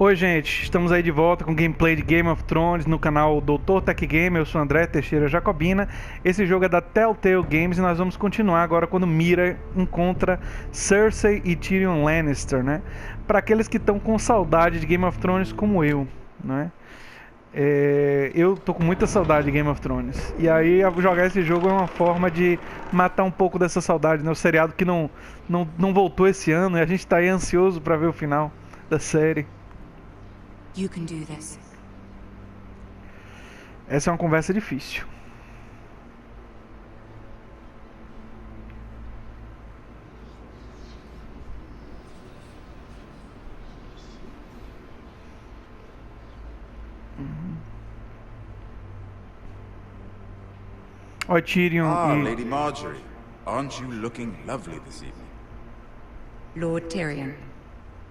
Oi gente, estamos aí de volta com gameplay de Game of Thrones no canal Doutor Tech Gamer. Eu sou André Teixeira Jacobina. Esse jogo é da Telltale Games e nós vamos continuar agora quando Mira encontra Cersei e Tyrion Lannister, né? Para aqueles que estão com saudade de Game of Thrones como eu, né? Eu tô com muita saudade de Game of Thrones. E aí jogar esse jogo é uma forma de matar um pouco dessa saudade, né? O seriado que não voltou esse ano e a gente tá aí ansioso para ver o final da série. You can do this. Essa é uma conversa difícil. Ó, Tyrion Lady Marjorie. Aren't you looking lovely this evening? Lord Tyrion.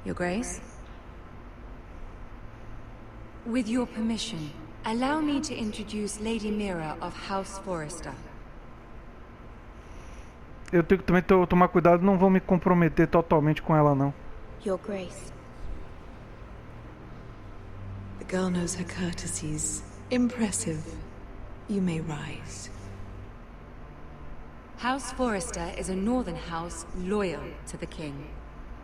Your Grace? With your permission, allow me to introduce Lady Mira of House Forrester. Eu tenho que também tomar cuidado, não vou me comprometer totalmente com ela, não. Your Grace. The girl knows her courtesies. Impressive. You may rise. House Forrester is a northern house loyal to the king.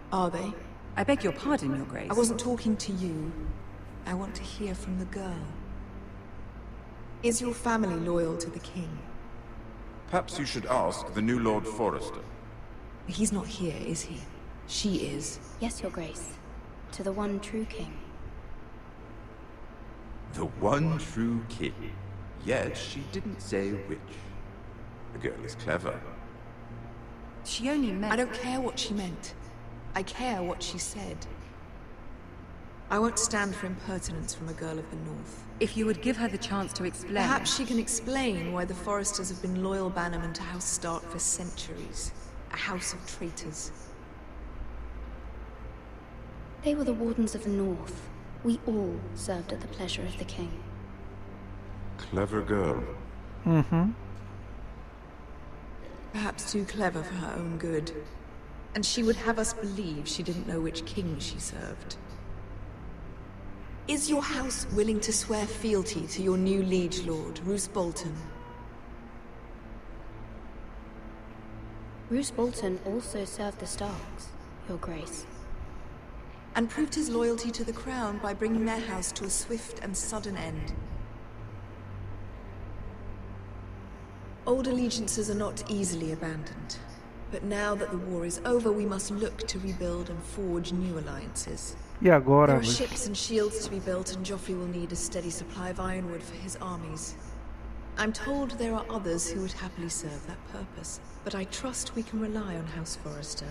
Are they? I beg your pardon, Your Grace. I wasn't talking to you. I want to hear from the girl. Is your family loyal to the king? Perhaps you should ask the new Lord Forrester. He's not here, is he? She is. Yes, Your Grace. To the one true king. The one true king. Yet she didn't say which. The girl is clever. She only meant... I don't care what she meant. I care what she said. I won't stand for impertinence from a girl of the North. If you would give her the chance to explain... Perhaps she can explain why the Forresters have been loyal bannermen to House Stark for centuries. A house of traitors. They were the Wardens of the North. We all served at the pleasure of the king. Clever girl. Mm-hmm. Perhaps too clever for her own good. And she would have us believe she didn't know which king she served. Is your house willing to swear fealty to your new liege lord, Roose Bolton? Roose Bolton also served the Starks, Your Grace. And proved his loyalty to the crown by bringing their house to a swift and sudden end. Old allegiances are not easily abandoned. But now that the war is over, we must look to rebuild and forge new alliances. E agora? There are ships and shields to be built, and Joffrey will need a steady supply of ironwood for his armies. I'm told there are others who would happily serve that purpose, but I trust we can rely on House Forrester.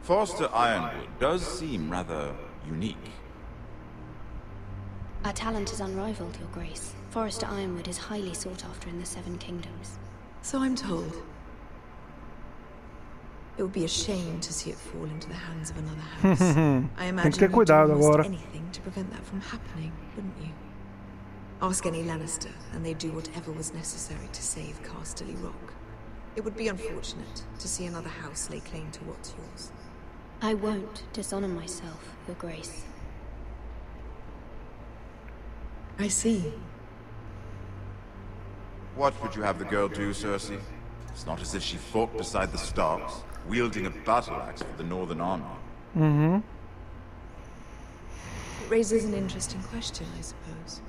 Forrester Ironwood does seem rather unique. Our talent is unrivaled, Your Grace. Forrester Ironwood is highly sought after in the Seven Kingdoms. So I'm told. It would be a shame to see it fall into the hands of another house. I imagine ter you'd do cuidado almost agora. anything to prevent that from happening, wouldn't you? Ask any Lannister, and they'd do whatever was necessary to save Casterly Rock. It would be unfortunate to see another house lay claim to what's yours. I won't dishonor myself, Your Grace. I see. What would you have the girl do, Cersei? It's not as if she fought beside the Starks, wielding a battle axe for the Northern Army. Uhum. It raises an interesting question, I suppose.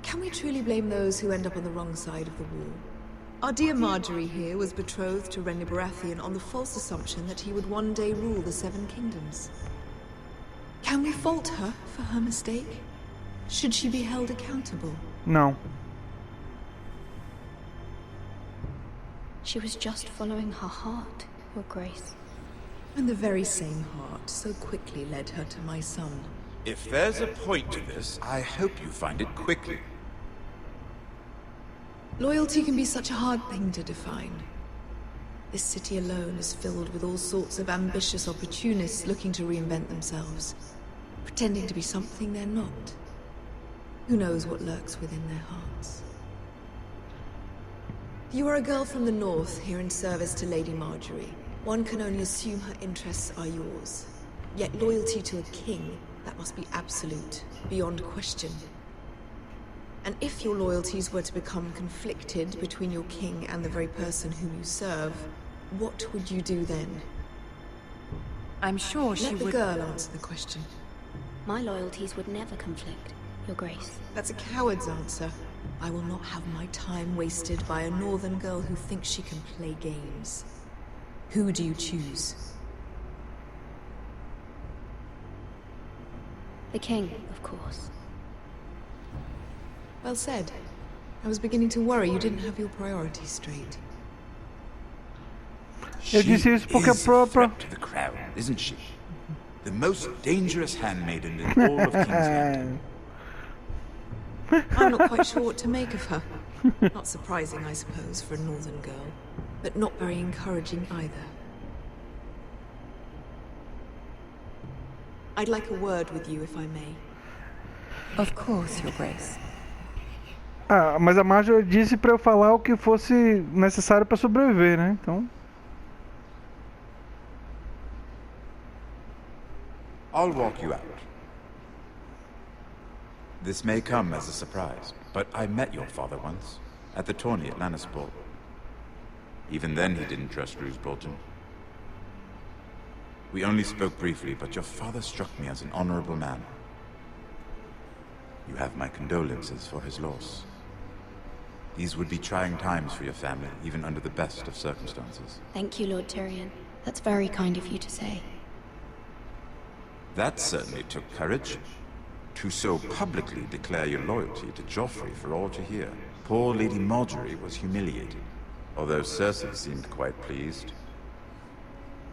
Can we truly blame those who end up on the wrong side of the war? Our dear Marjorie here was betrothed to Renly Baratheon on the false assumption that he would one day rule the Seven Kingdoms. Can we fault her for her mistake? Should she be held accountable? Não. She was just following her heart, Your Grace. And the very same heart so quickly led her to my son. If there's a point to this, I hope you find it quickly. Loyalty can be such a hard thing to define. This city alone is filled with all sorts of ambitious opportunists looking to reinvent themselves, pretending to be something they're not. Who knows what lurks within their hearts? You are a girl from the north, here in service to Lady Marjorie. One can only assume her interests are yours. Yet loyalty to a king That must be absolute, beyond question. And if your loyalties were to become conflicted between your king and the very person whom you serve, what would you do then? I'm sure she Let the would... girl answer the question. My loyalties would never conflict, Your Grace. That's a coward's answer. I will not have my time wasted by a northern girl who thinks she can play games. Who do you choose? The king, of course. Well said. I was beginning to worry you didn't have your priorities straight. Eu disse isso porque a própria... to the crown, isn't she? The most dangerous handmaiden in all of King's Landing. I'm not quite sure what to make of her. Not surprising, I suppose, for a northern girl, but not very encouraging either. I'd like a word with you, if I may. Of course, Your Grace. Ah, mas a Marjorie disse pra eu falar o que fosse necessário pra sobreviver, né? Então... I'll walk you out. This may come as a surprise, but I met your father once, at the tourney at Lannisport. Even then he didn't trust Roose Bolton. We only spoke briefly, but your father struck me as an honorable man. You have my condolences for his loss. These would be trying times for your family, even under the best of circumstances. Thank you, Lord Tyrion. That's very kind of you to say. That certainly took courage. To so publicly declare your loyalty to Joffrey for all to hear. Poor Lady Marjorie was humiliated, although Cersei seemed quite pleased.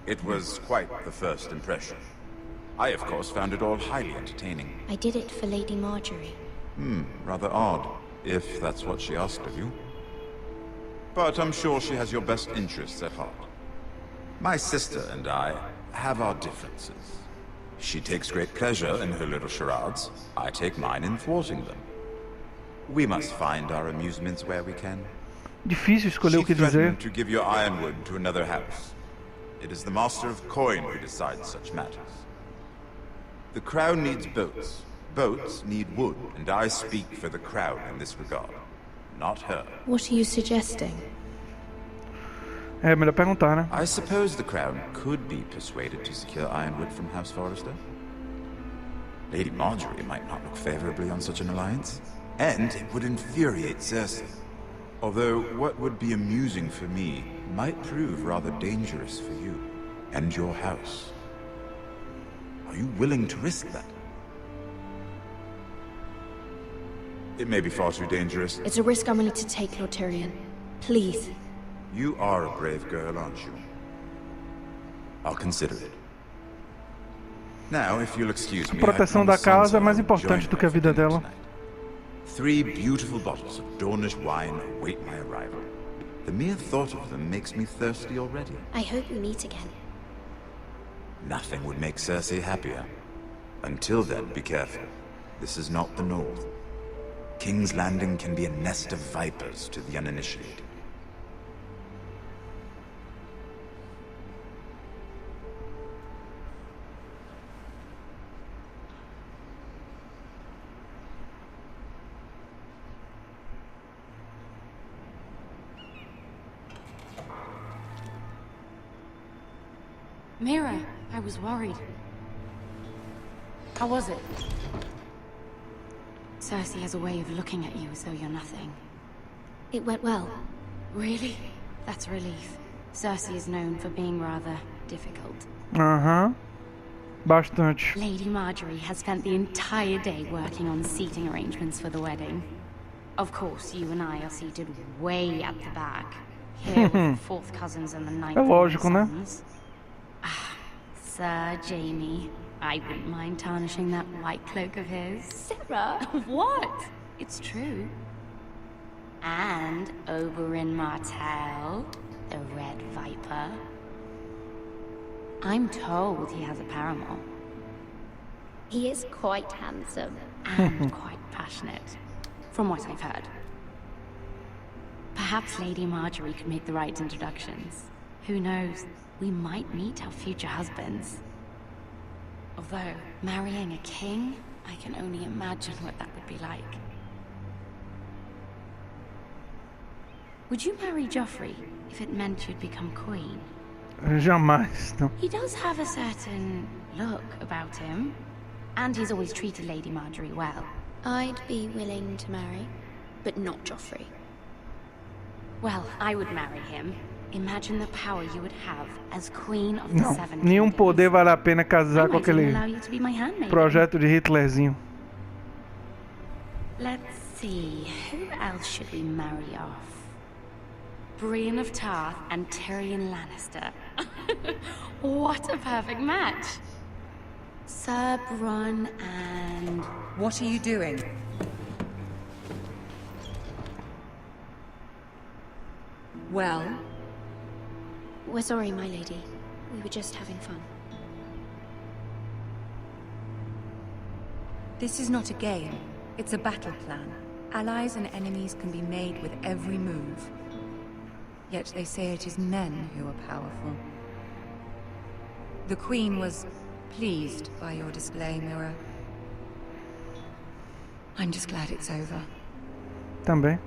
It was quite the first impression. I, of course, found it all highly entertaining. I did it for Lady Marjorie. Rather odd, if that's what she asked of you. But I'm sure she has your best interests at heart. My sister and I have our differences. She takes great pleasure in her little charades. I take mine in thwarting them. We must find our amusements where we can. Difícil escolher o She que dizer. threatened to give your ironwood to another house. It is the Master of Coin who decides such matters. The Crown needs boats. Boats need wood, and I speak for the Crown in this regard. Not her. What are you suggesting? É melhor perguntar, né? I suppose the Crown could be persuaded to secure ironwood from House Forrester. Lady Marjorie might not look favorably on such an alliance, and it would infuriate Cersei. Although what would be amusing for me might prove rather dangerous for you and your house. Are you willing to risk that? It may be far too dangerous. It's a risk I'm willing to take, Lord Tyrion. Please. You are a brave girl, aren't you? I'll consider it. Now, if you'll excuse me, A proteção da casa é mais importante do que a vida dela. 3 beautiful bottles of Dornish wine await my arrival. The mere thought of them makes me thirsty already. I hope we meet again. Nothing would make Cersei happier. Until then, be careful. This is not the North. King's Landing can be a nest of vipers to the uninitiated. Mira, I was worried. How was it? Cersei has a way of looking at you as though you're nothing. It went well. Really? That's a relief. Cersei is known for being rather difficult. Aham. Bastante. Lady Marjorie has spent the entire day working on seating arrangements for the wedding. Of course, you and I are seated way at the back. Here with the 4th cousins and the 9th lógico, né? sons. Sir Jaime, I wouldn't mind tarnishing that white cloak of his. Sarah, what? It's true. And Oberyn Martell, the Red Viper. I'm told he has a paramour. He is quite handsome. And quite passionate, from what I've heard. Perhaps Lady Marjorie could make the right introductions. Who knows? We might meet our future husbands. Although, marrying a king, I can only imagine what that would be like. Would you marry Joffrey if it meant you'd become queen? Jamais. Não. He does have a certain look about him, and he's always treated Lady Marjorie well. I'd be willing to marry, but not Joffrey. Well, I would marry him. Imagine the power you would have as queen of the Não. Seven Nenhum Kingdoms. poder vale a pena I casar com might even aquele allow you to be my handmaiden. projeto de Hitlerzinho. Let's see, who else should we marry off? Brienne of Tarth and Tyrion Lannister. What a perfect match! Sir Bronn and... What are you doing? Well, We're sorry, my lady. We were just having fun. this is not a game. It's a battle plan. Allies and enemies can be made with every move. Yet they say it is men who are powerful. The Queen was pleased by your display, Mira. I'm just glad it's over. Também.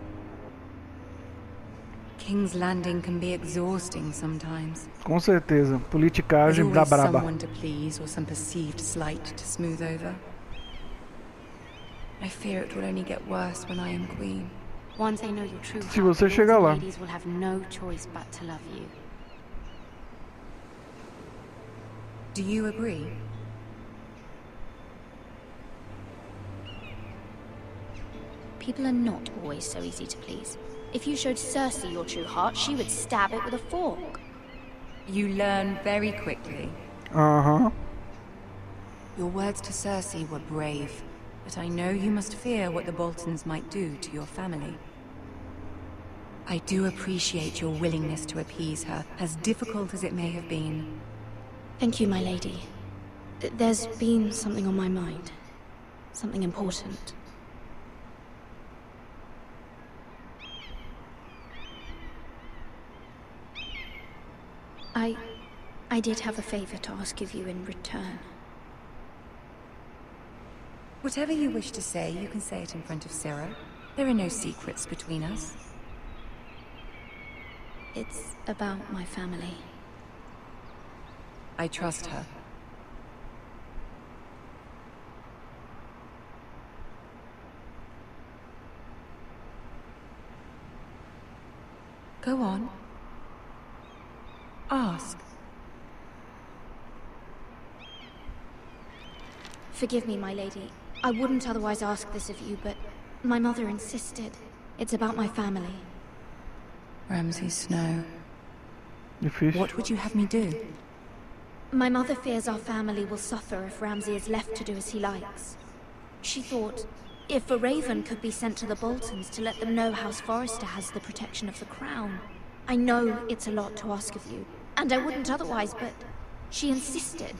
King's Landing can be exhausting sometimes. Com certeza. There's Politicagem da always braba. someone to please or some perceived slight to smooth over. I fear it will only get worse when I am queen. Once they know your true Se heart, você lords chegar and lá. ladies will have no choice but to love you. Do you agree? People are not always so easy to please. If you showed Cersei your true heart, she would stab it with a fork. You learn very quickly. Aham. Your words to Cersei were brave, but I know you must fear what the Boltons might do to your family. I do appreciate your willingness to appease her, as difficult as it may have been. Thank you, my lady. There's been something on my mind. Something important. I did have a favor to ask of you in return. Whatever you wish to say, you can say it in front of Sarah. There are no secrets between us. It's about my family. I trust her. Go on. Ask. Forgive me, my lady. I wouldn't otherwise ask this of you, but my mother insisted. It's about my family. Ramsay Snow. Difícil. What would you have me do? My mother fears our family will suffer if Ramsay is left to do as he likes. She thought, if a raven could be sent to the Boltons to let them know House Forrester has the protection of the crown. I know it's a lot to ask of you, and I wouldn't otherwise, but she insisted.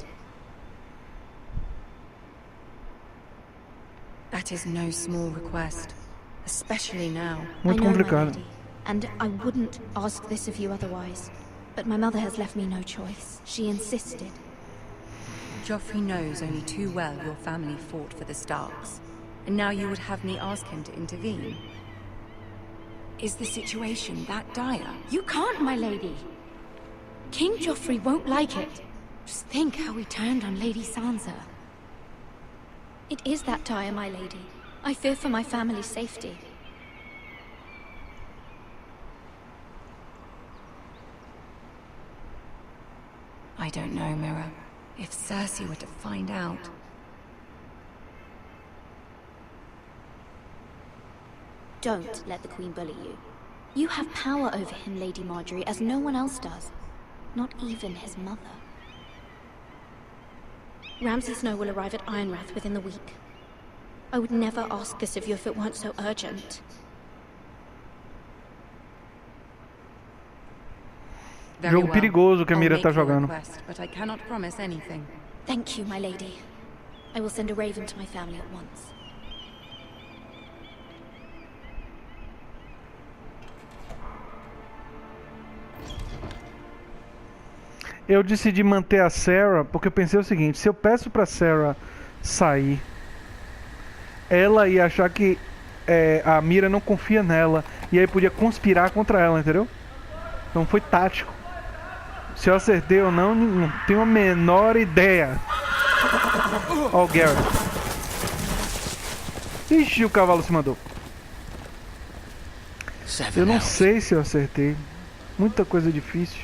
That is no small request, especially now. Muito I know, my complicado. lady, and I wouldn't ask this of you otherwise. But my mother has left me no choice. She insisted. Joffrey knows only too well your family fought for the Starks, and now you would have me ask him to intervene. Is the situation that dire? You can't, my lady. King Joffrey won't like it. Just think how he turned on Lady Sansa. It is that dire, my lady. I fear for my family's safety. I don't know, Mira. If Cersei were to find out... Don't let the Queen bully you. You have power over him, Lady Marjorie, as no one else does. Not even his mother. Ramsay Snow will arrive at Ironrath within the week. I would never ask this of you if it weren't so urgent. Very Jogo well. perigoso que a I'll Mira make tá your jogando. request, but I cannot promise anything. Thank you, my lady. I will send a raven to my family at once. Eu decidi manter a Sarah porque eu pensei o seguinte: se eu peço pra Sarah sair, ela ia achar que a Mira não confia nela e aí podia conspirar contra ela, entendeu? Então foi tático. Se eu acertei ou não, não tenho a menor ideia. Ó o Garrett. Ixi, o cavalo se mandou. Eu não sei se eu acertei. Muita coisa difícil.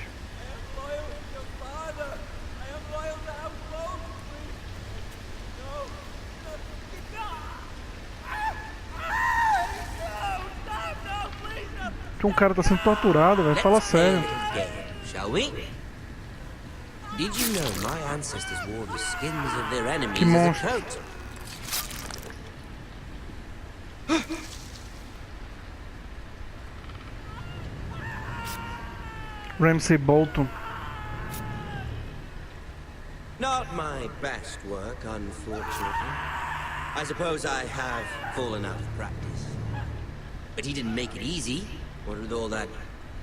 Que um cara tá sendo torturado, velho. Fala sério. Shall we? Did you know my ancestors wore the skins of their enemies Que as a monstro. coat? Ramsay Bolton. Not my best work, unfortunately. I suppose I have fallen out of practice. But he didn't make it easy. What with all that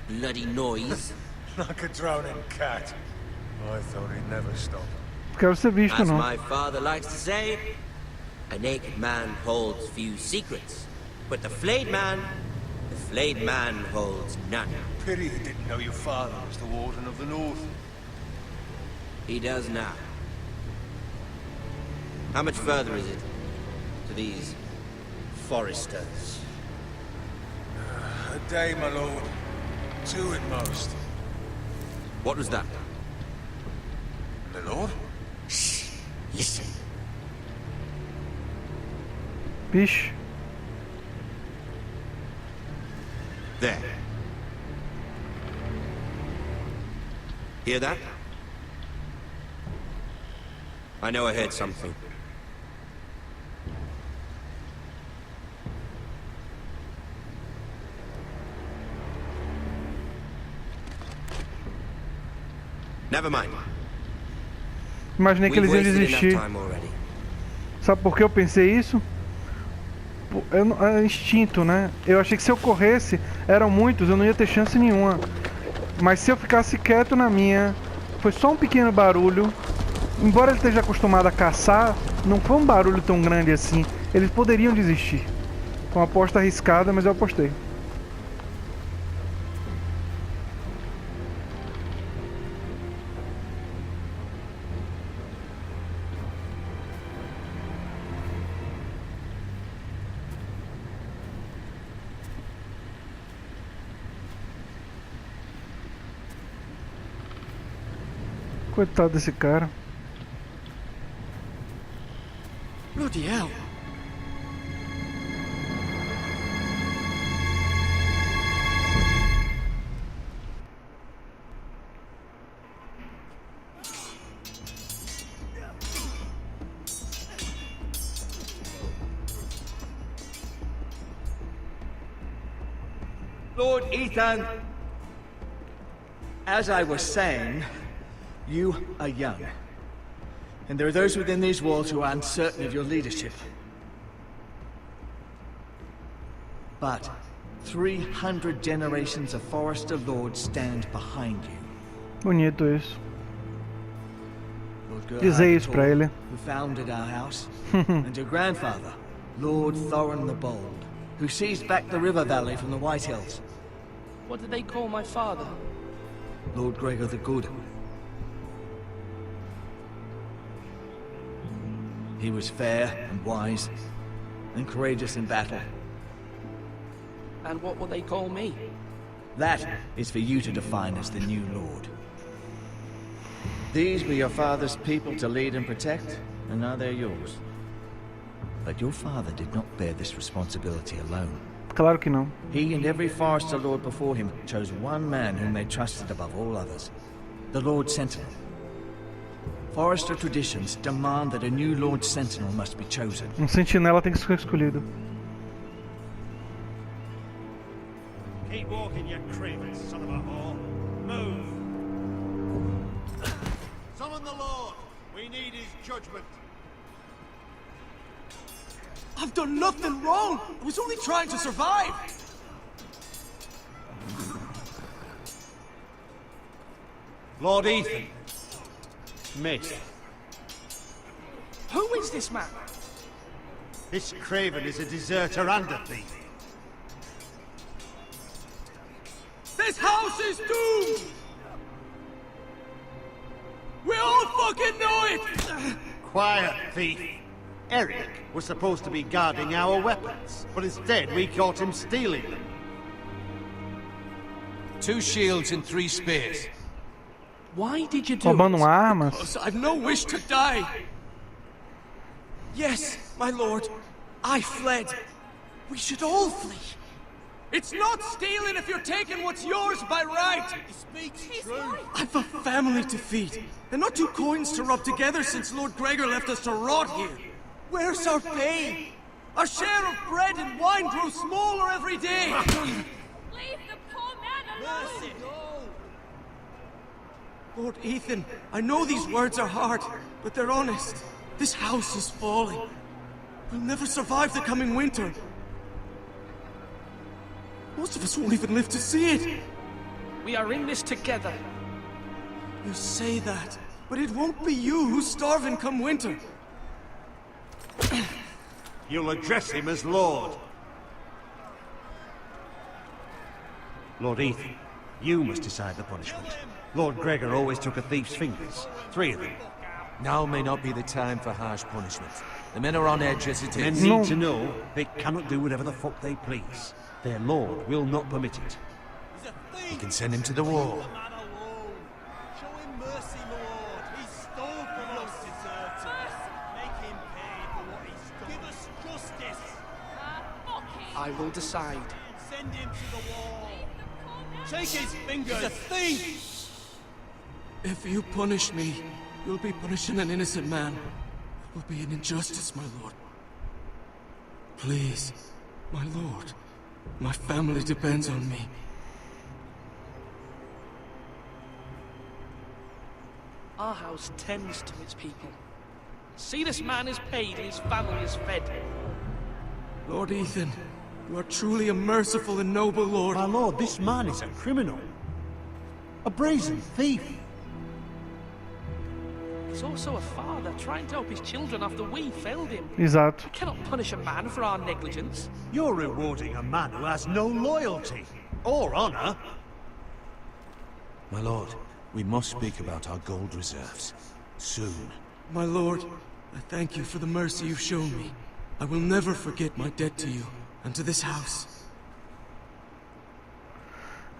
bloody noise? Like a drowning cat. I thought he'd never stop. Quero ser visto, As não. my father likes to say, a naked man holds few secrets. But the flayed man holds none. Pity you didn't know your father was the Warden of the North. He does now. How much further is it to these foresters? A day, my lord. 2 at most. What was that? My lord? Shh! Listen. Vixe. There. Hear that? I know I heard something. Never mind. Imaginei que eles iam We've wasted desistir. enough time already. Sabe por que eu pensei isso? É instinto, né? Eu achei que se eu corresse, eram muitos, eu não ia ter chance nenhuma. Mas se eu ficasse quieto na minha, foi só um pequeno barulho. Embora ele esteja acostumado a caçar, não foi um barulho tão grande assim. Eles poderiam desistir. Foi uma aposta arriscada, mas eu apostei. Coitado desse cara. Bloody hell. Lord Ethan, as I was saying, you are young. And there are those within these walls who are uncertain of your leadership. But 300 generations of Forester Lords stand behind you. Bonito isso. Lord Dizer isso pra ele. who founded our house, and your grandfather, Lord Thorin the Bold, who seized back the river valley from the White Hills. What did they call my father? Lord Gregor the Good. He was fair and wise, and courageous in battle. And what will they call me? That is for you to define as the new Lord. These were your father's people to lead and protect, and now they're yours. But your father did not bear this responsibility alone. Claro que não. He and every Forester Lord before him chose one man whom they trusted above all others, the Lord Sentinel. Forester traditions demand that a new Lord Sentinel must be chosen. Sentinela tem que ser escolhido. Keep walking, you craven son of a whore. Move. Summon the Lord. We need his judgment. I've done nothing wrong! I was only trying to survive! Lord Ethan, Missed. Who is this man? This craven is a deserter and a thief. This house is doomed! We all fucking know it! Quiet, thief. Eric was supposed to be guarding our weapons, but instead we caught him stealing them. 2 shields and 3 spears. Why did you do Roubando it? armas. Because I've no wish to die. Yes, my lord. I fled. We should all flee. It's not stealing if you're taking what's yours by right. He speaks true. I've a family to feed, and not 2 coins to rub together since Lord Gregor left us to rot here. Where's our pay? Our share of bread and wine grows smaller every day. Leave the poor man alone! Lord Ethan, I know these words are hard, but they're honest. This house is falling. We'll never survive the coming winter. Most of us won't even live to see it. We are in this together. You say that, but it won't be you who's starving come winter. You'll address him as Lord. Lord Ethan, you must decide the punishment. Lord Gregor always took a thief's fingers. 3 of them. Now may not be the time for harsh punishment. The men are on edge as it Men is. need to know they cannot do whatever the fuck they please. Their lord will not permit it. You can send him to the wall. Show him mercy, Lord. He stole from us. Make him pay for what he stole. Give us justice. I will decide. Send him to the wall. Take his fingers. He's a thief. If you punish me, you'll be punishing an innocent man. It will be an injustice, my lord. Please, my lord. My family depends on me. Our house tends to its people. See, this man is paid and his family is fed. Lord Ethan, you are truly a merciful and noble lord. My lord, this man is a criminal. A brazen thief. He's also a father trying to help his children after we failed him. Exato. We cannot punish a man for our negligence. You're rewarding a man who has no loyalty or honor. My lord, we must speak about our gold reserves. Soon. My lord, I thank you for the mercy you've shown me. I will never forget my debt to you and to this house.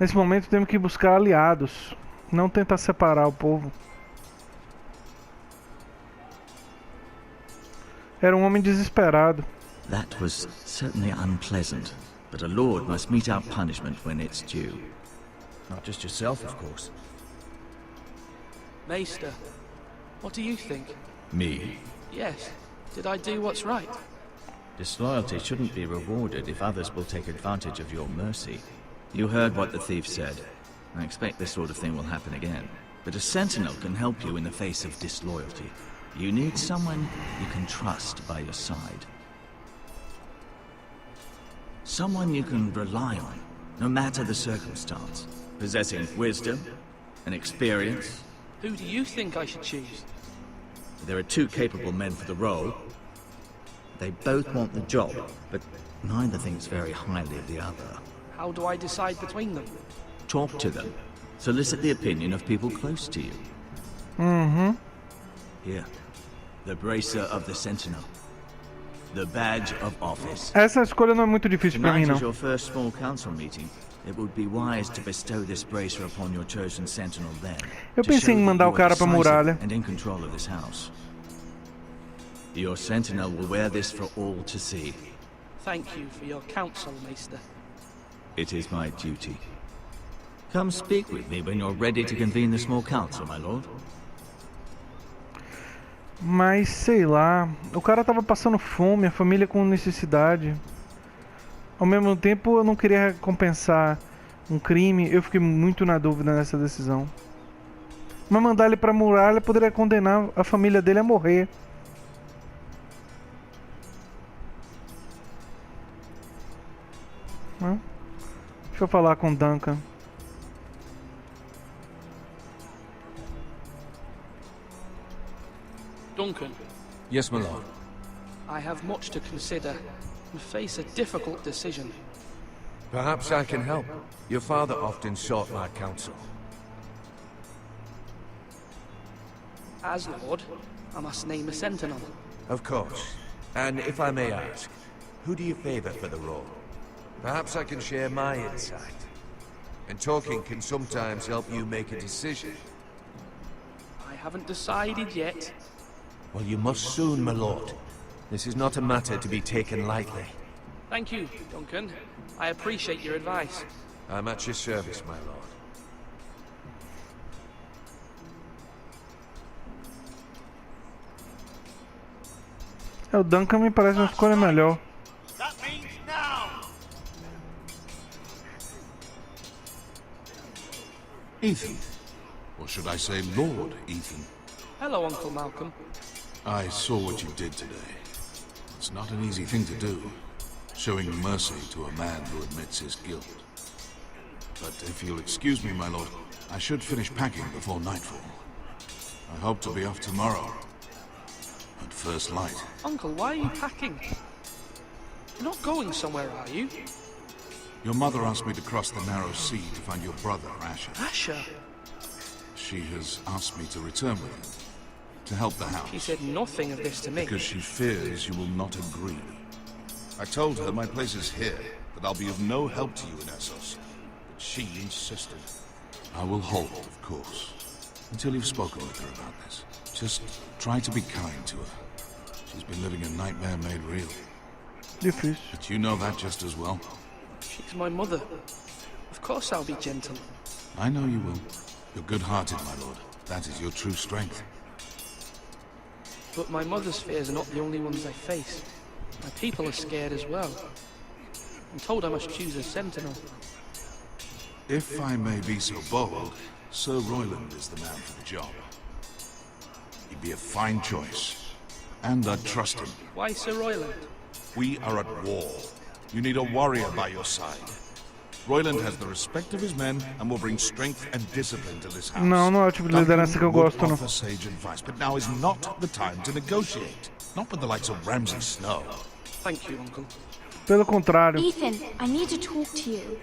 Nesse momento temos que buscar aliados, não tentar separar o povo. Era um homem desesperado. That was certainly unpleasant, but a lord must meet our punishment when it's due. Not just yourself, of course. Maester, what do you think? Me? Yes. Did I do what's right? Disloyalty shouldn't be rewarded if others will take advantage of your mercy. You heard what the thief said. I expect this sort of thing will happen again. But a sentinel can help you in the face of disloyalty. You need someone you can trust by your side. Someone you can rely on, no matter the circumstance. Possessing wisdom and experience. Who do you think I should choose? There are 2 capable men for the role. They both want the job, but neither thinks very highly of the other. How do I decide between them? Talk to them. Solicit the opinion of people close to you. Uhum. Here, the bracer of the sentinel. The badge of office. Essa escolha não é muito difícil pra mim, Tonight is não. your first small council meeting. It would be wise to bestow this bracer upon your chosen sentinel then. Eu pensei em mandar o cara pra muralha. And in control of this house. Your sentinel will wear this for all to see. Thank you for your counsel, Maester. It is my duty. Come speak with me when you're ready to convene the small council, my lord. Mas sei lá, o cara tava passando fome, a família com necessidade. Ao mesmo tempo eu não queria recompensar um crime, eu fiquei muito na dúvida nessa decisão. Mas mandar ele pra muralha poderia condenar a família dele a morrer. Deixa eu falar com o Duncan. Duncan, Yes, my lord. I have much to consider and face a difficult decision. Perhaps I can help. Your father often sought my counsel. As Lord, I must name a sentinel. Of course. And if I may ask, who do you favor for the role? Perhaps I can share my insight. And talking can sometimes help you make a decision. I haven't decided yet. Well, you must soon, my lord. This is not a matter to be taken lightly. Thank you, Duncan. I appreciate your advice. I'm at your service, my lord. O Duncan me parece uma escolha melhor. That means now. Ethan. Or should I say Lord Ethan? Hello, Uncle Malcolm. I saw what you did today. It's not an easy thing to do, showing mercy to a man who admits his guilt. But if you'll excuse me, my lord, I should finish packing before nightfall. I hope to be off tomorrow. At first light. Uncle, why are you packing? You're not going somewhere, are you? Your mother asked me to cross the narrow sea to find your brother, Asher. Asher? She has asked me to return with him, to help the house. She said nothing of this to me. Because she fears you will not agree. I told her my place is here, that I'll be of no help to you in Essos. But she insisted. I will hold, of course, until you've spoken with her about this. Just try to be kind to her. She's been living a nightmare made real. Difícil. But you know that just as well. She's my mother. Of course I'll be gentle. I know you will. You're good-hearted, my lord. That is your true strength. But my mother's fears are not the only ones I face. My people are scared as well. I'm told I must choose a sentinel. If I may be so bold, Sir Royland is the man for the job. He'd be a fine choice. And I'd trust him. Why Sir Royland? We are at war. You need a warrior by your side. Royland has the respect of his men and will bring strength and discipline to this house. Não, não é o tipo de liderança que eu gosto, não. Offer sage advice, but now is not the time to negotiate. Not with the likes of Ramsay Snow. Thank you, Uncle. Pelo contrário. Ethan, I need to talk to you.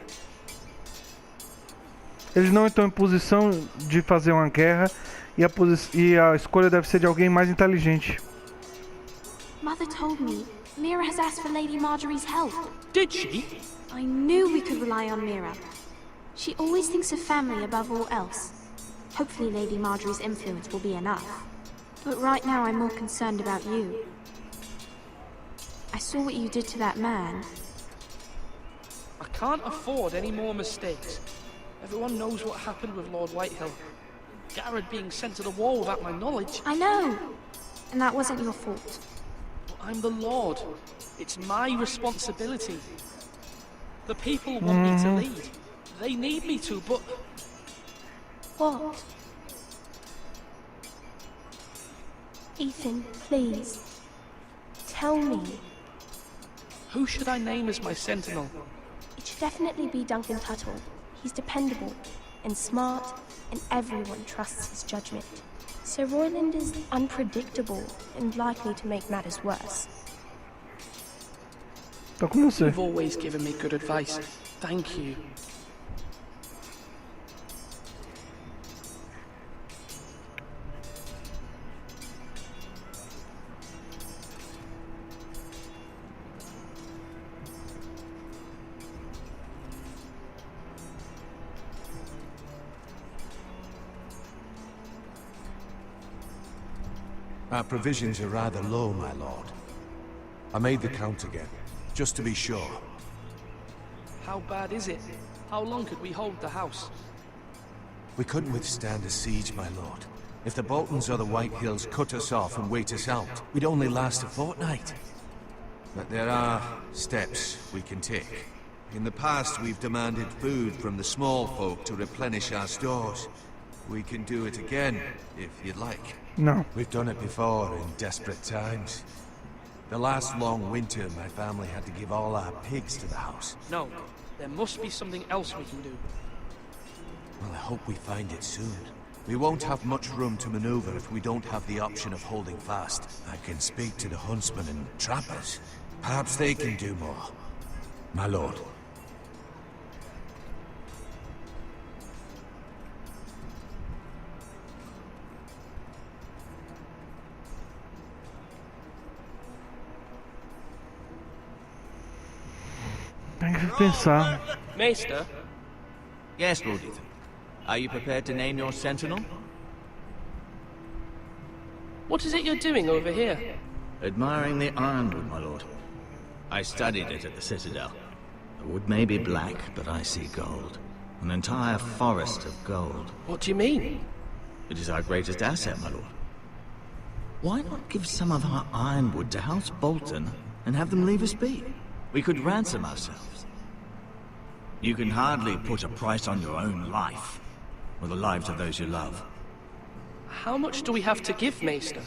Eles não estão em posição de fazer uma guerra e a escolha deve ser de alguém mais inteligente. Mother told me Mira has asked for Lady Marjorie's help. Did she? I knew we could rely on Mira. She always thinks of family above all else. Hopefully Lady Marjorie's influence will be enough. But right now I'm more concerned about you. I saw what you did to that man. I can't afford any more mistakes. Everyone knows what happened with Lord Whitehill. Garrett being sent to the wall without my knowledge. I know. And that wasn't your fault. But I'm the Lord. It's my responsibility. The people want me to lead. They need me to, but... What? Ethan, please. Tell me. Who should I name as my sentinel? It should definitely be Duncan Tuttle. He's dependable and smart, and everyone trusts his judgment. Sir Royland is unpredictable and likely to make matters worse. Tá com você. You've always given me good advice. Thank you. Our provisions are rather low, my lord. I made the count again, just to be sure. How bad is it? How long could we hold the house? We couldn't withstand a siege, my lord. If the Boltons or the Whitehills cut us off and wait us out, we'd only last a fortnight. But there are steps we can take. In the past, we've demanded food from the small folk to replenish our stores. We can do it again, if you'd like. No. We've done it before in desperate times. The last long winter, my family had to give all our pigs to the house. No, there must be something else we can do. Well, I hope we find it soon. We won't have much room to maneuver if we don't have the option of holding fast. I can speak to the huntsmen and trappers. Perhaps they can do more. My lord. Tem que pensar. Maester? Yes, Lord Ethan. Are you prepared to name your sentinel? What is it you're doing over here? Admiring the ironwood, my lord. I studied it at the Citadel. The wood may be black, but I see gold. An entire forest of gold. What do you mean? It is our greatest asset, my lord. Why not give some of our ironwood to House Bolton and have them leave us be? We could ransom ourselves. You can hardly put a price on your own life, or the lives of those you love. How much do we have to give, Maester?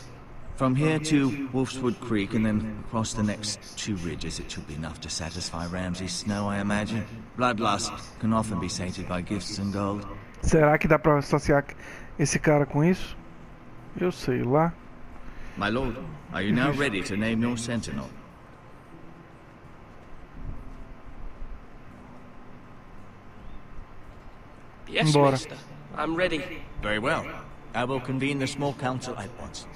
From here to Wolfswood Creek and then across the next 2 ridges, it should be enough to satisfy Ramsay's snow, I imagine. Bloodlust can often be sated by gifts and gold. Será que dá pra saciar esse cara com isso? Eu sei lá. My lord, are you now ready to name your sentinel? Yes, Bora. Maester. I'm ready. Very well. I will convene the small council at once.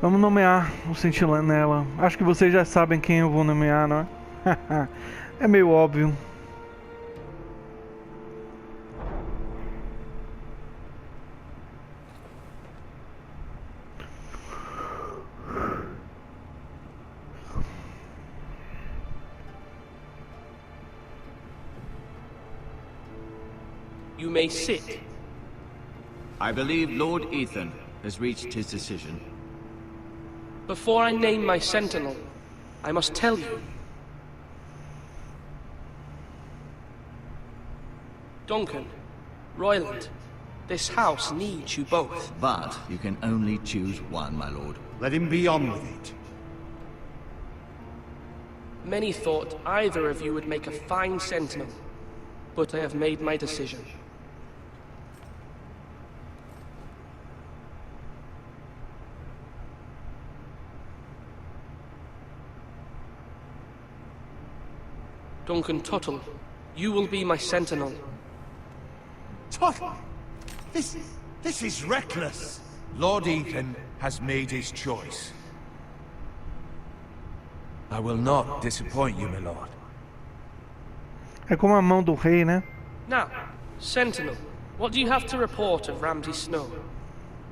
Vamos nomear o sentinela. Acho que vocês já sabem quem eu vou nomear, não é? É meio óbvio. You may sit. I believe Lord Ethan has reached his decision. Before I name my sentinel, I must tell you. Duncan, Royland, this house needs you both. But you can only choose one, my lord. Let him be on with it. Many thought either of you would make a fine sentinel, but I have made my decision. Duncan Tuttle, you will be my sentinel. Tuttle! This is reckless. Lord Ethan has made his choice. I will not disappoint you, my lord. É como a mão do rei, né? Now, sentinel, what do you have to report of Ramsay Snow?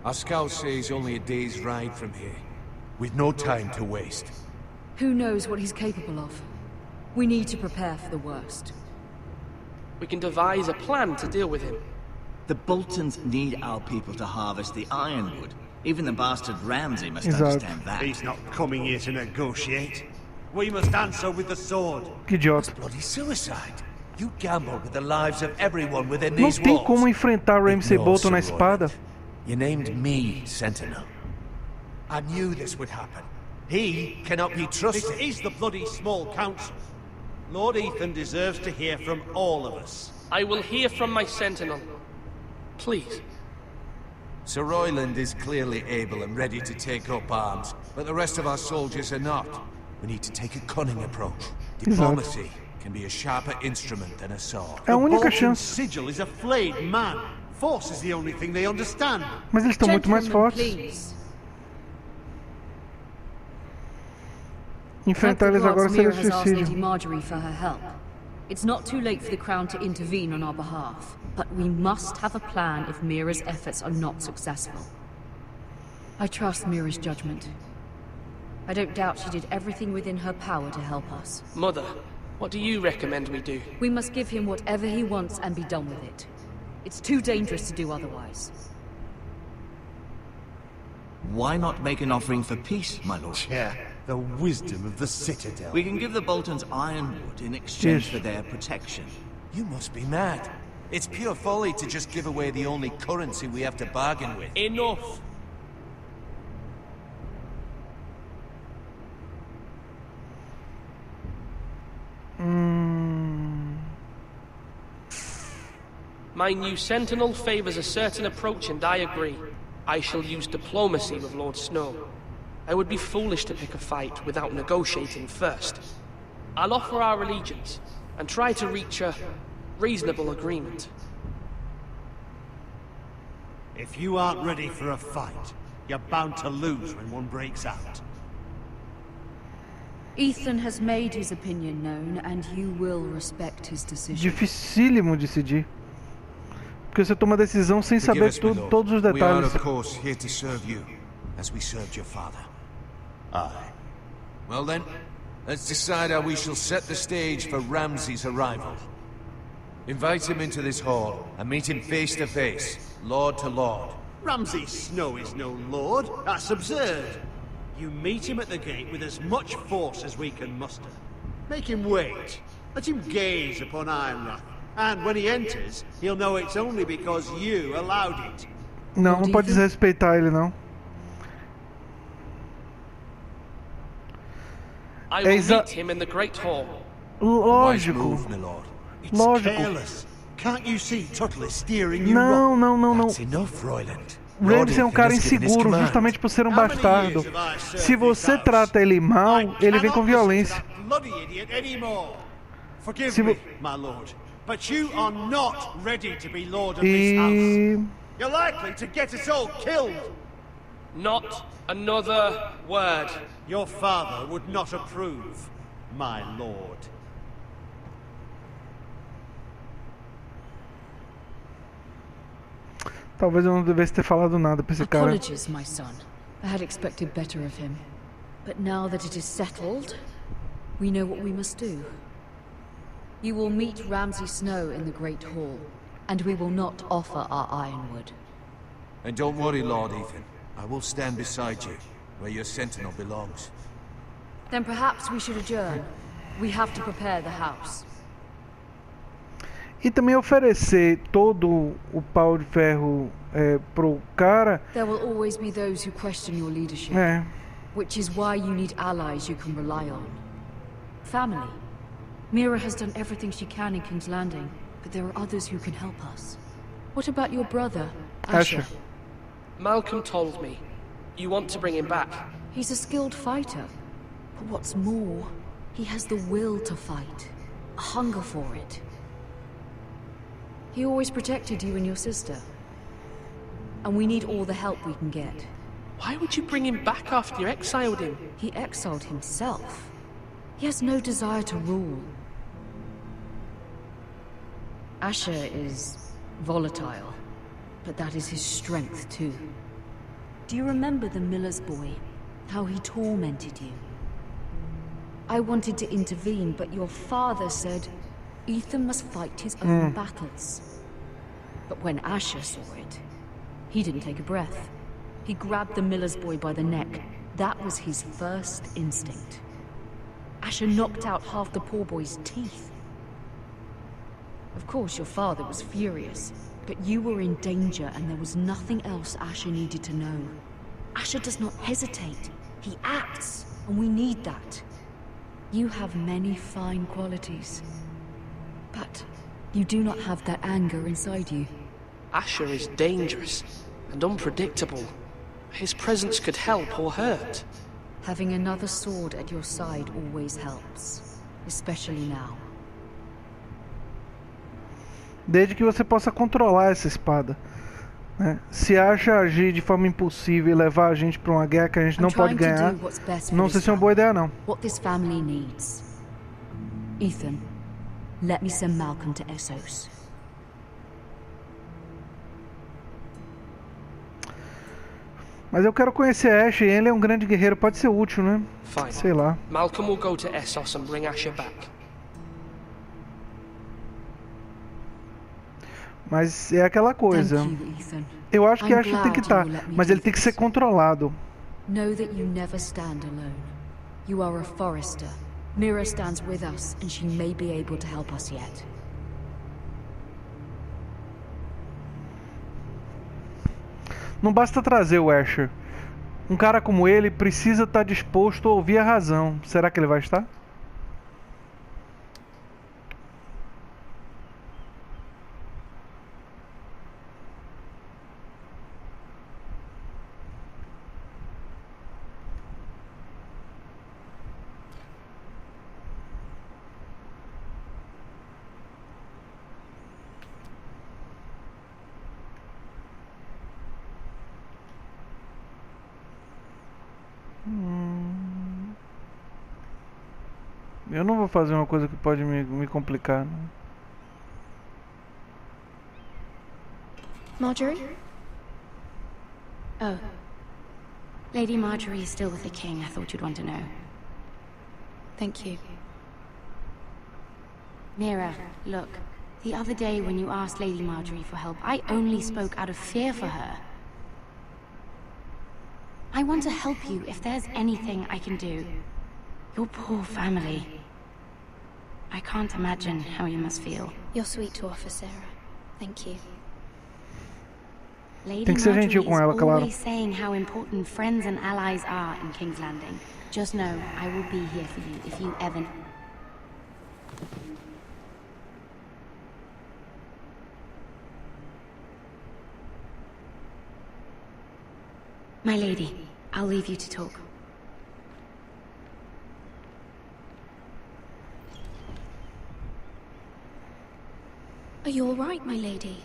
Our scout says only a day's ride from here, with no time to waste. Who knows what he's capable of? We need to prepare for the worst. We can devise a plan to deal with him. The Boltons need our people to harvest the ironwood. Even the bastard Ramsay must Exato. understand that. He's not coming here to negotiate. We must answer with the sword. Que idiota. Bloody suicide. You gamble with the lives of everyone within Não these tem walls. como enfrentar Ramsay Ignore Bolton na Sir espada. Roland. You named me Sentinel. I knew this would happen. He cannot be trusted. This is the bloody small council. Lord Ethan deserves to hear from all of us. I will hear from my sentinel. Please. Sir Royland is clearly able and ready to take up arms, but the rest of our soldiers are not. We need to take a cunning approach. Diplomacy can be a sharper instrument than a sword. É a única Bolton's chance. sigil is a flayed man. Force is the only thing they understand. Mas eles estão muito mais Gentlemen, fortes. please. Enfrentar eles agora seria Mira has asked Lady suicídio. Marjorie for her help. It's not too late for the Crown to intervene on our behalf, but we must have a plan if Mira's efforts are not successful. I trust Mira's judgment. I don't doubt she did everything within her power to help us. Mother, what do you recommend we do? We must give him whatever he wants and be done with it. It's too dangerous to do otherwise. Why not make an offering for peace, my lord? Yeah, the wisdom of the Citadel. We can give the Boltons ironwood in exchange Yes. for their protection. You must be mad. It's pure folly to just give away the only currency we have to bargain with. Enough! My new sentinel favors a certain approach, and I agree. I shall use diplomacy with Lord Snow. I would be foolish to pick a fight without negotiating first. I'll offer our allegiance, and try to reach a reasonable agreement. If you aren't ready for a fight, you're bound to lose when one breaks out. Ethan has made his opinion known, and you will respect his decision. Dificílimo decidir. Porque você toma decisão sem saber todos os detalhes. We are, of course, here to serve you, as we served your father. Aye. Well then, let's decide how we shall set the stage for Ramsay's arrival. Invite him into this hall, and meet him face to face, lord to lord. Ramsay Snow is no lord. That's absurd. You meet him at the gate with as much force as we can muster. Make him wait. Let him gaze upon Ironrath. And when he enters, he'll know it's only because you allowed it. Não, não pode desrespeitar ele, não. I will meet him in the Great Hall. Lógico. Lógico. Can't you see Tuttle is steering you Não, não, não, não. That's enough, Royland. Ramsay é um cara inseguro, justamente por ser um bastardo. Se você trata ele mal, ele vem com violência. Forgive me, my lord, but you are not ready to be lord of this house. You're likely to get us all killed. Not another word. Your father would not approve, my lord. Talvez eu não devesse ter falado nada pra esse cara. Apologies, my son. I had expected better of him. But now that it is settled, we know what we must do. You will meet Ramsay Snow in the Great Hall, and we will not offer our ironwood. And don't worry, Lord Ethan. I will stand beside you, where your sentinel belongs. Then perhaps we should adjourn. We have to prepare the house. E também oferecer todo o pau de ferro pro cara. There will always be those who question your leadership. Which is why you need allies you can rely on. Family. Mira has done everything she can in King's Landing, but there are others who can help us. What about your brother, Asher? Malcolm told me. You want to bring him back? He's a skilled fighter. But what's more, he has the will to fight. A hunger for it. He always protected you and your sister. And we need all the help we can get. Why would you bring him back after you exiled him? He exiled himself. He has no desire to rule. Asher is volatile, but that is his strength too. Do you remember the miller's boy? How he tormented you? I wanted to intervene, but your father said Ethan must fight his own battles. But when Asher saw it, he didn't take a breath. He grabbed the miller's boy by the neck. That was his first instinct. Asher knocked out half the poor boy's teeth. Of course, your father was furious, but you were in danger and there was nothing else Asher needed to know. Asher does not hesitate. He acts, and we need that. You have many fine qualities. But you do not have that anger inside you. Asher is dangerous and unpredictable. His presence could help or hurt. Having another sword at your side always helps, especially now. Desde que você possa controlar essa espada. Né? Se Asher agir de forma impulsiva e levar a gente para uma guerra que a gente não pode ganhar, não sei se é uma boa ideia não. What this family needs. Ethan, let me send Malcolm to Essos. Mas eu quero conhecer Asher, ele é um grande guerreiro, pode ser útil, né? Fine. Sei lá. Malcolm will go to Essos and bring Asher back. Mas é aquela coisa. Eu acho que Asher tem que estar, mas ele tem que ser controlado. Know that you never stand alone. You are a Forester. Mira stands with us, and she may be able to help us yet. Não basta trazer o Asher. Um cara como ele precisa estar disposto a ouvir a razão. Será que ele vai estar? Eu não vou fazer uma coisa que pode me complicar, não. Marjorie? Oh. Lady Marjorie is still with the king. I thought you'd want to know. Thank you. Mira, look. The other day when you asked Lady Marjorie for help, I only spoke out of fear for her. I want to help you if there's anything I can do. Your poor family. I can't imagine how you must feel. You're sweet to offer, Sarah. Thank you. Lady Tem que ser Marjorie gentil com ela, is claro. always saying how important friends and allies are in King's Landing. Just know I will be here for you if you ever... My lady, I'll leave you to talk. Are you all right, my lady?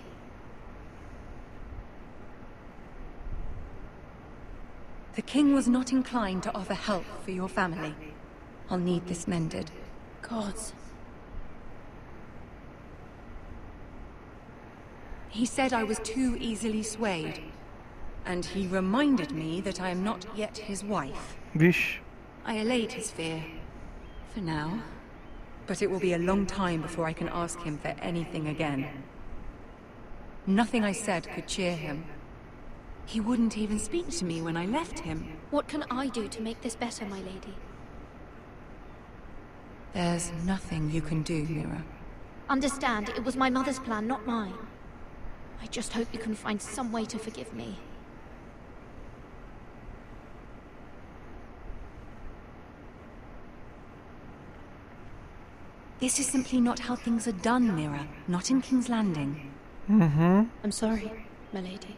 The king was not inclined to offer help for your family. I'll need this mended. Gods. He said I was too easily swayed. And he reminded me that I am not yet his wife. Vixe. I allayed his fear. For now. But it will be a long time before I can ask him for anything again. Nothing I said could cheer him. He wouldn't even speak to me when I left him. What can I do to make this better, my lady? There's nothing you can do, Mira. Understand, it was my mother's plan, not mine. I just hope you can find some way to forgive me. This is simply not how things are done, Mira. Not in King's Landing. Mm-hmm. I'm sorry, my lady.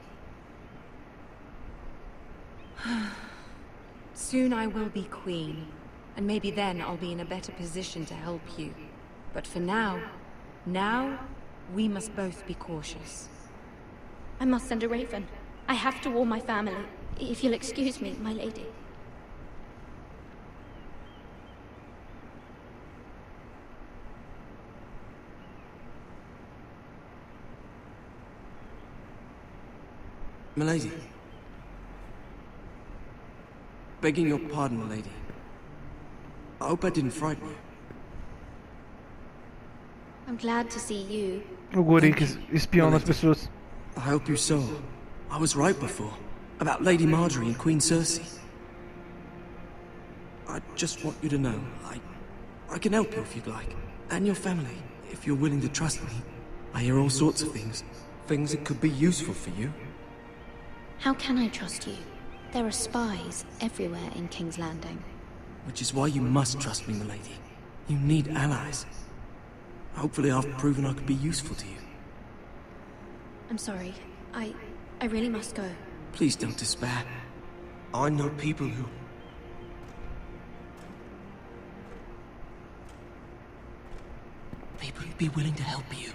Soon I will be queen, and maybe then I'll be in a better position to help you. But for now, we must both be cautious. I must send a raven. I have to warn my family. If you'll excuse me, my lady. Milady. Begging your pardon, lady. I hope I didn't frighten you. I'm glad to see you. O guri que espiona as pessoas. I hope you saw. I was right before. About Lady Marjorie and Queen Cersei. I just want you to know, I can help you if you'd like. And your family, if you're willing to trust me. I hear all sorts of things. Things that could be useful for you. How can I trust you? There are spies everywhere in King's Landing. Which is why you must trust me, milady. You need allies. Hopefully I've proven I could be useful to you. I'm sorry. I really must go. Please don't despair. I know people who... People who'd be willing to help you.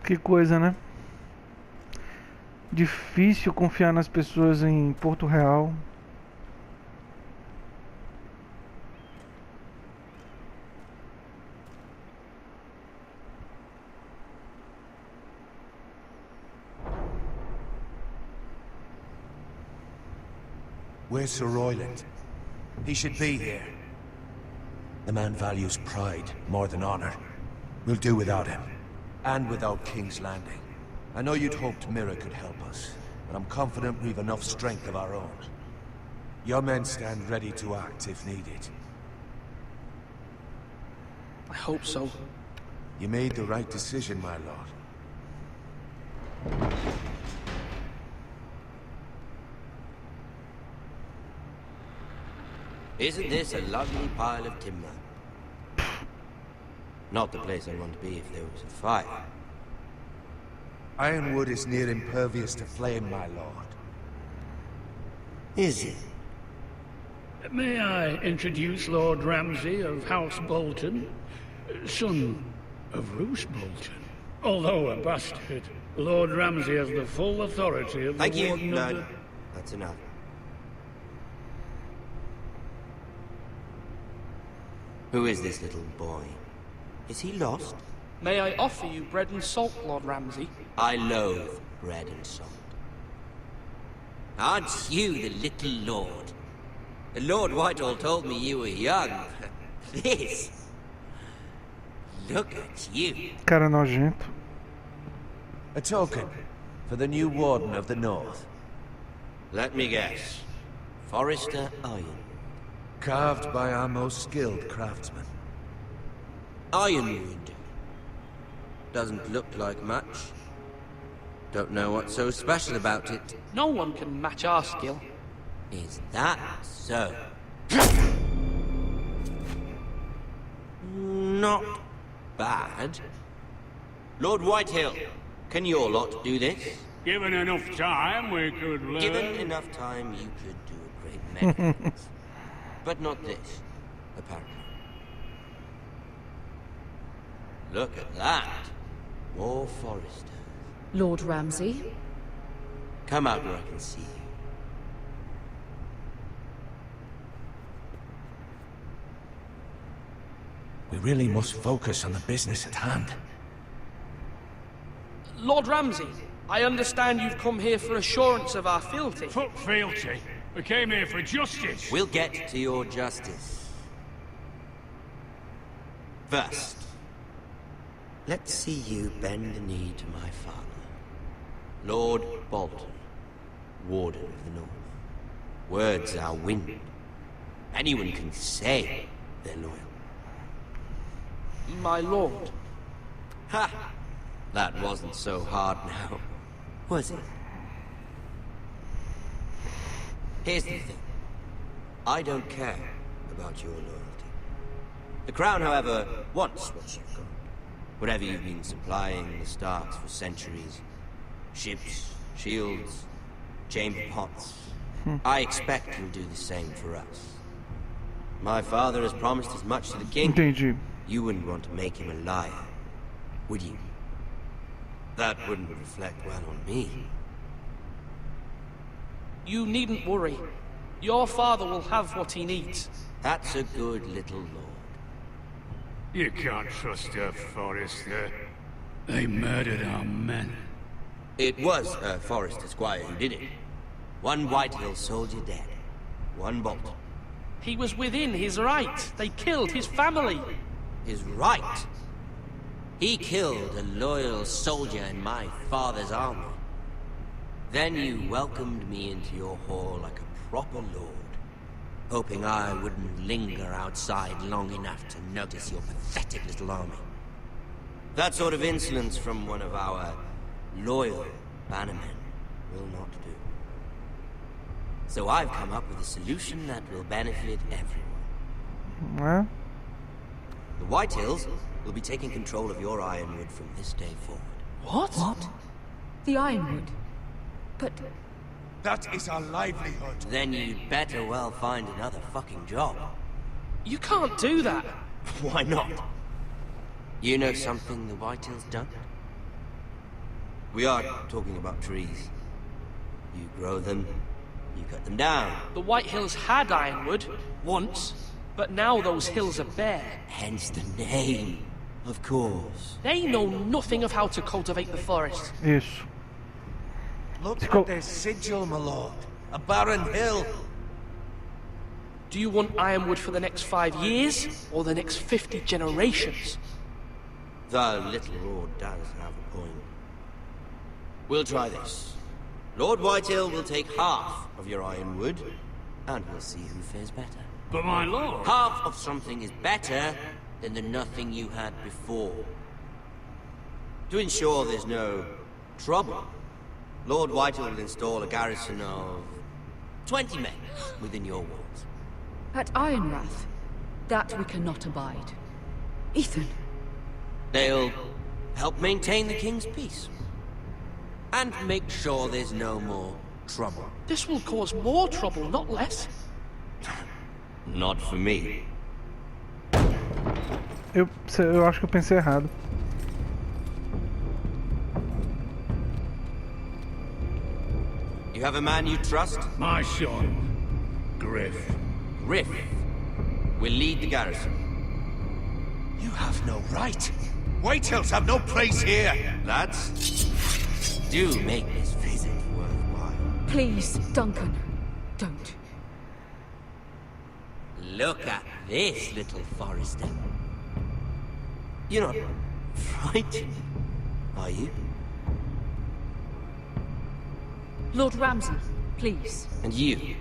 Que coisa, né? Difícil confiar nas pessoas em Porto Real. Where's Sir Royland? He should be here. The man values pride more than honor. We'll do without him. And without King's Landing. I know you'd hoped Mira could help us, but I'm confident we've enough strength of our own. Your men stand ready to act if needed. I hope so. You made the right decision, my lord. Isn't this a lovely pile of timber? Not the place I'd want to be if there was a fire. Ironwood is near impervious to flame, my lord. Is it? May I introduce Lord Ramsay of House Bolton, son of Roose Bolton? Although a bastard, Lord Ramsay has the full authority of the Thank you. Warden of No, the... that's enough. Who is this little boy? Is he lost? May I offer you bread and salt, Lord Ramsay? I loathe bread and salt. Aren't you the little lord? Lord Whitehall told me you were young. This... Look at you. Cara nojento. A token for the new Warden of the North. Let me guess. Forrester Iron. Carved by our most skilled craftsmen. Ironwood. Doesn't look like much. Don't know what's so special about it. No one can match our skill. Is that so? Not bad. Lord Whitehill, can your lot do this? Given enough time, we could learn. Given enough time, you could do a great many things. But not this, apparently. Look at that. More Foresters. Lord Ramsay? Come out where I can see you. We really must focus on the business at hand. Lord Ramsay, I understand you've come here for assurance of our fealty. Fuck fealty. We came here for justice. We'll get to your justice. First, let's see you bend the knee to my father, Lord Bolton, Warden of the North. Words are wind. Anyone can say they're loyal. My lord. Ha! That wasn't so hard now, was it? Here's the thing. I don't care about your loyalty. The Crown, however, wants what you've got. Whatever you've been supplying the Starks for centuries. Ships, shields, chamber pots. I expect you'll do the same for us. My father has promised as much to the king. Entendi. You wouldn't want to make him a liar, would you? That wouldn't reflect well on me. You needn't worry. Your father will have what he needs. That's a good little lord. You can't trust her, Forrester. They murdered our men. It was a Forrester squire who did it. One Whitehill soldier dead. One Bolton. He was within his right. They killed his family. His right? He killed a loyal soldier in my father's army. Then you welcomed me into your hall like a proper lord, hoping I wouldn't linger outside long enough to notice your pathetic little army. That sort of insolence from one of our loyal bannermen will not do. So I've come up with a solution that will benefit everyone. Well. The Whitehills will be taking control of your Ironwood from this day forward. What? What? The Ironwood? But... That is our livelihood. Then you'd better well find another fucking job. You can't do that. Why not? You know something the Whitehills don't? We are talking about trees. You grow them, you cut them down. The Whitehills had Ironwood, once, but now those hills are bare. Hence the name, of course. They know nothing of how to cultivate the forest. Isso. Look at their sigil, my lord. A barren hill. Do you want Ironwood for the next 5 years, or the next 50 generations? The little lord does have a point. We'll try this. Lord Whitehill will take half of your Ironwood, and we'll see who fares better. But my lord... Half of something is better than the nothing you had before. To ensure there's no trouble, Lord Whitehill will install a garrison of 20 men within your walls. At Ironrath, that we cannot abide. Ethan. They'll help maintain the king's peace. And make sure there's no more trouble. This will cause more trouble, not less. Not for me. Eu acho que eu pensei errado. You have a man you trust? My son, Griff. Griff will lead the garrison. You have no right. White Hills have no place here. Lads, do make this visit worthwhile. Please, Duncan, don't. Look at this, little Forrester. You're not frightened, are you? Lord Ramsay, please. And you?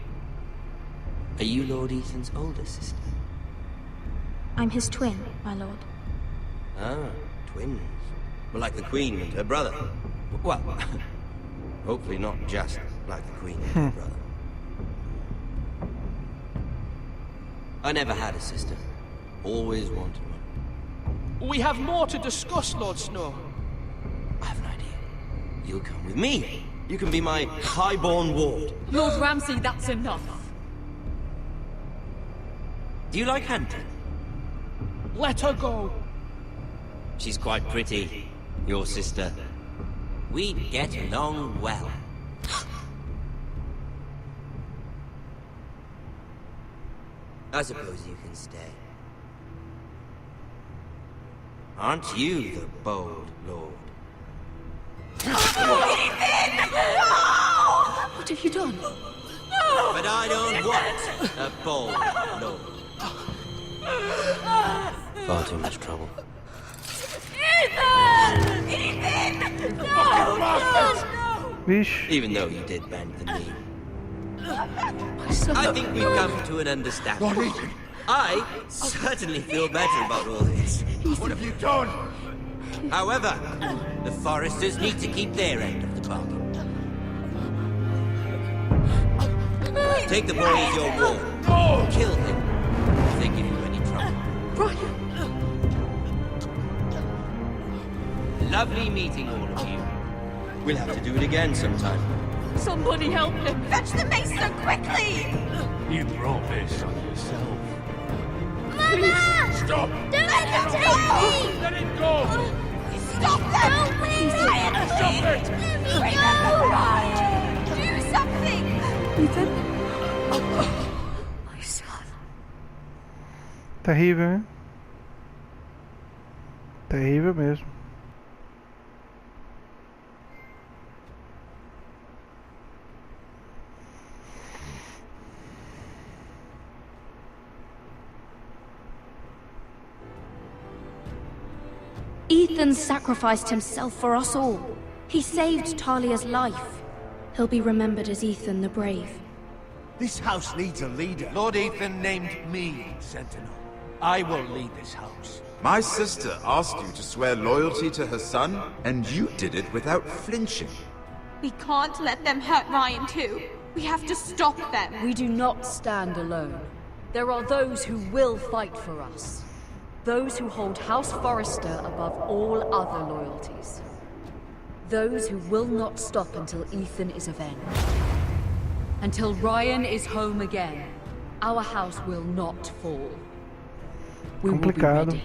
Are you Lord Ethan's older sister? I'm his twin, my lord. Ah, twins. Well, like the Queen and her brother. Well, hopefully not just like the Queen and her brother. I never had a sister. Always wanted one. We have more to discuss, Lord Snow. I have an idea. You'll come with me. You can be my highborn ward. Lord Ramsay, that's enough. Do you like hunting? Let her go. She's quite pretty, your sister. We'd get along well. I suppose you can stay. Aren't you the bold lord? What have you done? But I don't want a bold lord. Far too much trouble. Ethan! Ethan! No! Even though you did bend the knee. My son. I think we've come to an understanding. I certainly feel better about all this. What have you done? However, the Foresters need to keep their end of the bargain. Take the boy as your ward. Kill him if they give you any trouble. Brian! Lovely meeting all of you. We'll have to do it again sometime. Somebody help him! Fetch the mason quickly! You brought this on yourself. Mama! Stop! Don't let him take me! Let it go! Stop them! Help me! Ryan, Stop please! it! Let me go! Ryan! Do something! Ethan? My son. Terrível, hein? Terrível mesmo. Ethan sacrificed himself for us all. He saved Talia's life. He'll be remembered as Ethan the Brave. This house needs a leader. Lord Ethan named me Sentinel. I will lead this house. My sister asked you to swear loyalty to her son, and you did it without flinching. We can't let them hurt Ryan too. We have to stop them. We do not stand alone. There are those who will fight for us. Those who hold House Forrester above all other loyalties. Those who will not stop until Ethan is avenged. Until Ryan is home again, our house will not fall. We will be ready.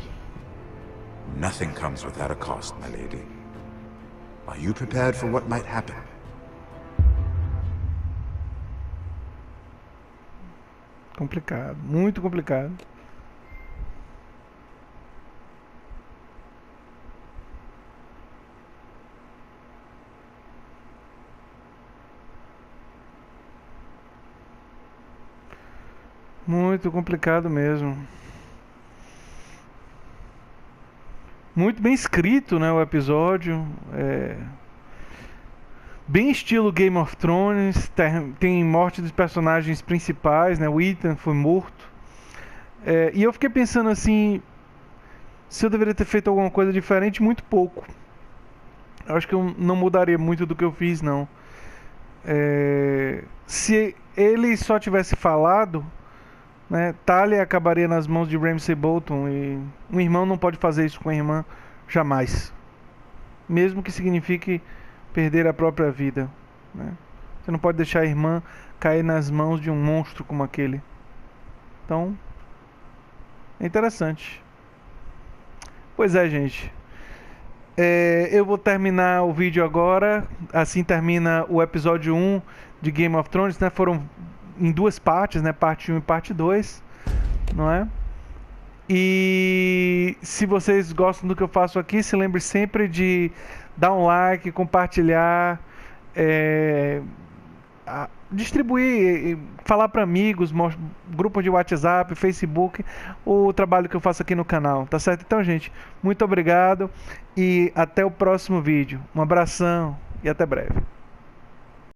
Nothing comes without a cost, my lady. Are you prepared for what might happen? Complicado, muito complicado. Muito complicado mesmo. Muito bem escrito, né, o episódio. Bem estilo Game of Thrones. Tem morte dos personagens principais, né? O Ethan foi morto. E eu fiquei pensando assim, se eu deveria ter feito alguma coisa diferente, muito pouco. Eu acho que eu não mudaria muito do que eu fiz, não. Se ele só tivesse falado, né, Talia acabaria nas mãos de Ramsay Bolton, e um irmão não pode fazer isso com a irmã jamais, mesmo que signifique perder a própria vida, né? Você não pode deixar a irmã cair nas mãos de um monstro como aquele. Então é interessante. Pois é, gente, eu vou terminar o vídeo agora. Assim termina o episódio 1 de Game of Thrones, né? Foram em duas partes, né? Parte 1 e parte 2, não é? E se vocês gostam do que eu faço aqui, se lembre sempre de dar um like, compartilhar, distribuir, falar para amigos, grupo de WhatsApp, Facebook, o trabalho que eu faço aqui no canal, tá certo? Então, gente, muito obrigado e até o próximo vídeo. Um abração e até breve.